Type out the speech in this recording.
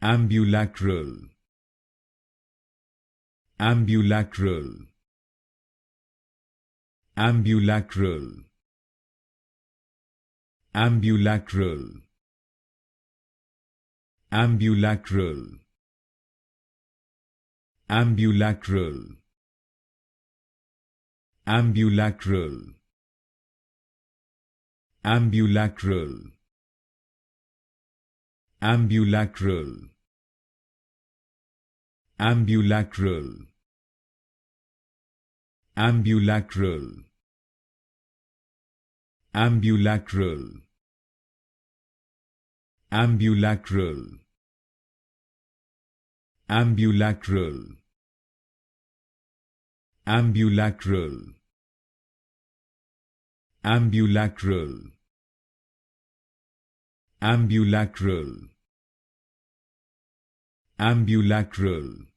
Ambulacral, ambulacral, ambulacral, ambulacral, ambulacral, ambulacral, ambulacral, ambulacral, ambulacral, ambulacral, ambulacral, ambulacral, ambulacral, ambulacral, ambulacral, ambulacral, ambulacral, ambulacral,